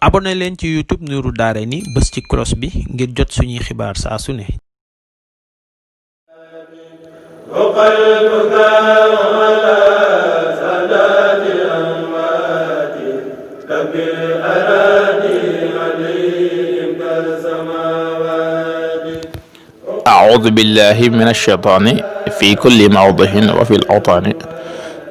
abonné leen ci YouTube Nourou Darayni bës ci cloche bi ngir jot suñuy xibaar saa su ne. أعوذ بالله من الشيطان في كل موضع وفي الأوطان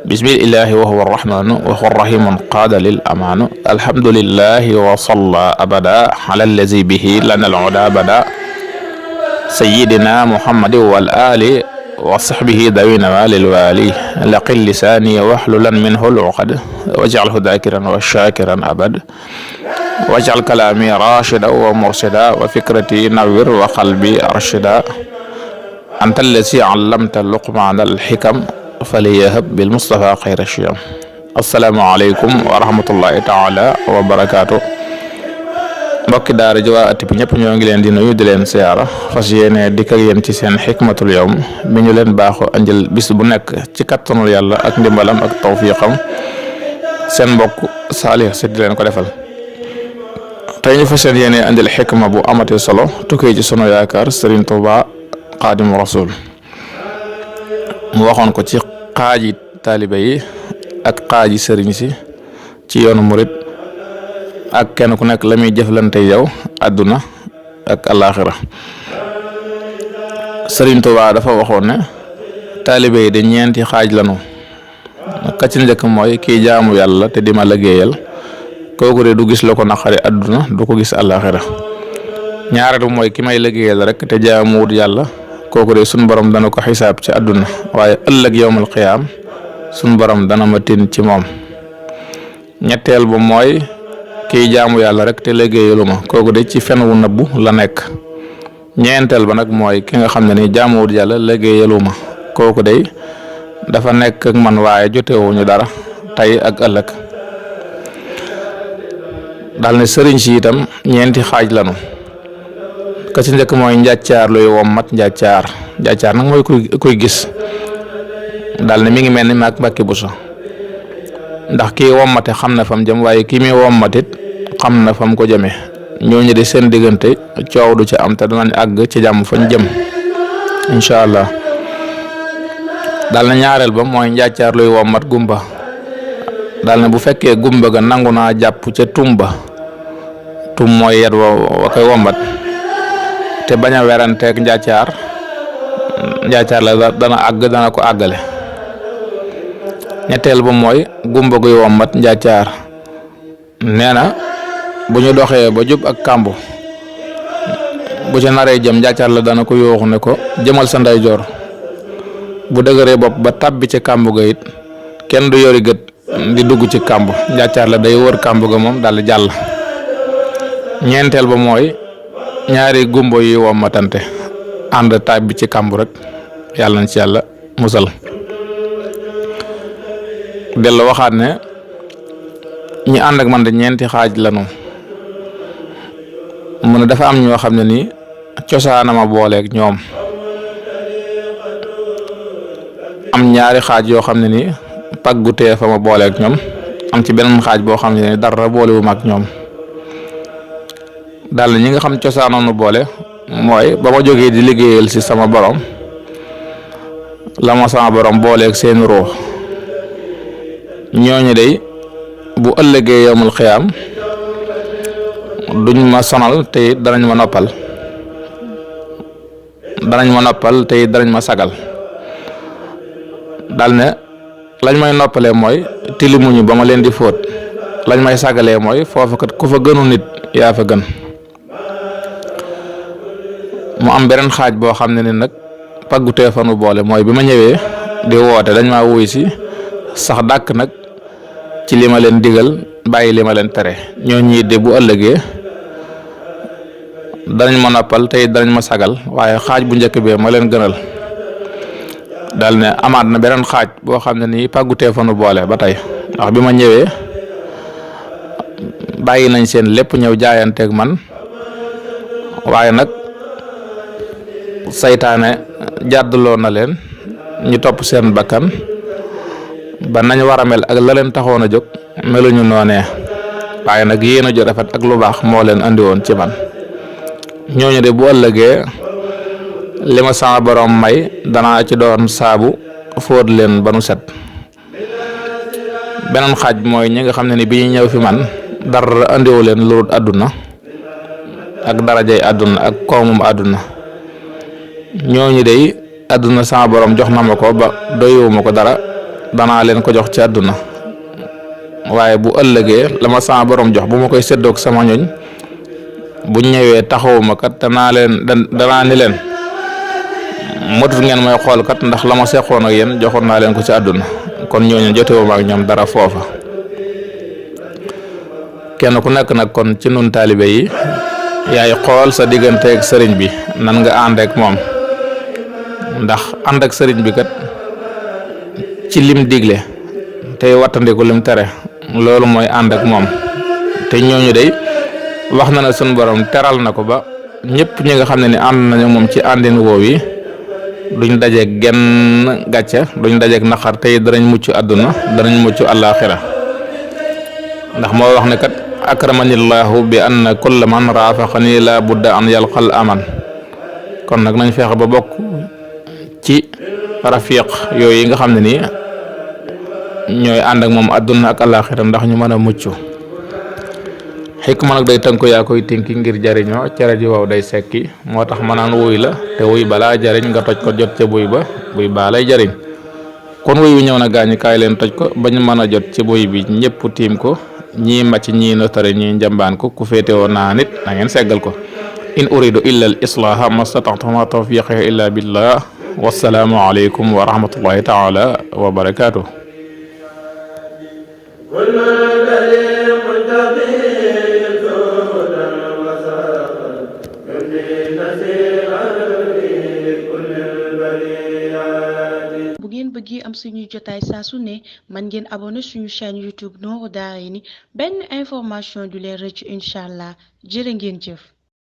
بسم الله وهو الرحمن وهو الرحيم قاد للأمان الحمد لله وصلى أبدا على الذي به لنا العدا بدا سيدنا محمد والآل وصحبه ذوي نوال الوالي لقل لساني واحللا منه العقد واجعله ذاكرا وشاكرا أبد واجعل كلامي راشدا ومرشدا وفكرتي نوّر وقلبي أرشدا أنت الذي علمت لقمان الحكم فليهب بالمصطفى خير الشيم السلام عليكم ورحمة الله تعالى وبركاته mbokki daara ji waa at bi ñëpp ñoo ngi leen di nuyu di leen siyaara fas yéene dikk ak yéen ci seen xikmatul yawm bi ñu leen baaxoo andil bis bu nekk ci kattanul yàlla ak ndimbalam ak tawfiqam seen mbokk Saliou Sy di leen ko defal tey ñu fas yéene andil xikma bu amati solo tukkee ci sunu yaakaar Serigne Touba Xaadimu Rasuul mu waxoon ko ci xaaji taalibe yi ak xaaji sëriñ si ci yoonu murit ak kenn ku nekk la muy jëflante yow àdduna ak alaaxira Sëriñ Tuubaa dafa waxoon ne taalibe yi de ñeenti xaaj lanu ka ci njëkk mooy kii jaamu yàlla te di ma liggéeyal kooku de du gis la ko naqari àdduna du ko gis alaaxira ñaareelu mooy ki may liggéeyal rek te jaamuwut yàlla kooku de sunu borom dana ko xisaab ci àdduna waaye ëllëg yowmal qiyaam sunu borom dana ma tin ci moom ñetteel ba mooy kii jaamu yàlla rek te liggéeyalu ma kooku de ci fen wu nëbbu la nekk ñeenteel ba nag mooy ki nga xam ne ni jaamuwut yàlla liggéeyalu ma kooku de dafa nekk ak man waaye jotewuñu dara tey ak ëllëg daal ne sëriñ si itam ñeenti xaaj lanu ka ci njëkk mooy njàccaar luy wommat njàccaar nag mooy kuy gis daal ne mi ngi mel ni maag Mbàkke Buso ndax kii wommate xam na fam jëm waaye kii mi wommatit xam na fam ko jëmee ñooñu de seen diggante coow du ci am te danañ àgg ci jàmm fañ jëm incha allah daal na ñaareel ba mooy njàccaar luy wommat gumba daal ne bu fekkee gumba ga nangu naa jàpp ca tumba tum mooy yet wa koy wommat te bañ a weranteeg njàccaar la dana àgg dana ko àggale ñetteel ba mooy gumba guy wommat njàccaar nee na bu ñu doxee ba jub ak kàmbu bu ci naree jëm njàccaar la dana ko yooxu ne ko jëmal sa ndeyjoor bu dëgëree bopp ba tàbbi ci kàmbu ga it kenn du yori gët di dugg ci kàmbu njàccaar la day wër kàmbu ga moom daal di jàll ñeenteel ba mooy ñaari gumbo yi wommatante ànd tàbbi ci kàmbu rek yàlla na ci yàlla musal dellu waxaat ne ñi ànd ak man de ñeenti xaaj lanu mu ne dafa am ñoo xam ne nii cosaanama booleeg ñoom am ñaari xaaj yoo xam ne nii paggutee fa ma booleeg ñoom am ci beneen xaaj boo xam ne nii dara boolewuma ak ñoom daal ñi nga xam cosaanoonu boole mooy ba ma jógee di liggéeyal ci sama borom la ma sama borom booleeg seen roo ñooñu day bu ëllëgee yowmul xiyaam duñ ma sonal te it danañ ma noppal te it danañ ma sagal dal ne lañ may noppalee mooy tilimuñu ba ma leen di fóot lañ may sagalee mooy foofu kat ku fa gënu nit yaa fa gën mu am beneen xaaj boo xam ne ni nag paggutee fanu boole mooy bi ma ñëwee di woote dañ maa wuy si sax dàkk nag ci li ma leen digal bàyyi li ma leen tere ñoo ñii de bu ëllëgee danañ ma noppal tey danañ ma sagal waaye xaaj bu njëkk bee ma leen gënal daal ne amaat na beneen xaaj boo xam ne nii paggutee fanu boole ba tey ndax bi ma ñëwee bàyyi nañ seen lépp ñëw jaayanteeg man waaye nag saytaane jàddloo na leen ñu topp seen bakkan ba nañ war a mel ak la leen taxoon a jóg meluñu noonee waaye nag yéen a ju rafet ak lu baax moo leen andi woon ci man. ñooñu de bu ëllëgee li ma sama borom may danaa ci doon saabu fóot leen ba nu set. beneen xaaj mooy ñi nga xam ne ni bi ñu ñëw fi man dara andiwu leen lu dul àdduna ak darajay àdduna ak koomum àdduna. ñooñu de àdduna sama borom jox na ma ko ba doyuwuma ko dara danaa leen ko jox ci àdduna, waaye bu ëllëgee la ma sama borom jox bu ma koy séddoog sama ñoñ bu ñëwee taxawuma kat danaa ni leen motut ngeen may xool kat ndax la ma seqoon ak yéen joxoon naa leen ko ci àdduna. kon ñooñu jotewuma ak ñoom dara foofa. kenn ku nekk nag kon ci nun taalibe yi yaay xool sa digganteeg sëriñ bi nan nga ànd ak moom, ndax ànd ak sëriñ bi kat ci lim digle tey wattandiku lim tere loolu mooy ànd ak moom. te ñooñu day wax na ne sunu borom teral na ko ba ñëpp ñi nga xam ne ni ànd nañu moom ci àndin woow yi duñ dajeeg genn gàcce duñ dajeeg naqar tey danañ mucc àdduna danañ mucc àllaaxira. ndax moo wax ne kat akramanillahu bi anna kulla man raafaqani la budda an yalqal aman. kon nag nañ fexe ba bokk ci rafiq yooyu yi nga xam ne nii ñooy ànd ak moom àdduna ak àllaaxira ndax ñu mën a mucc. xikma nag day tënku yaa koy tinki ngir jariñoo cere ji waaw day sekki moo tax ma naan wuy la te wuy balaa jariñ nga toj ko jot ca buy ba buy baa lay jariñ. kon wuy wi ñëw na gaañi kaay leen toj ko bañ mën a jot ci buy bi ñëpp tiim ko ñii màcc ñii notare ñii njambaan ko ku féete woon naa nit na ngeen seggal ko. in uridu illa al islaha mastata'tu ma tawfiqi illa billah wassalaamu aleykum wa rahmatullahi taala wa barakatuh. bu ngeen bëggee am suñuy jotaay saa su ne man ngeen abonné suñu chaîne YouTube Nourou Darayni benn information du leen rëcc incha allah jërë ngeen jëf.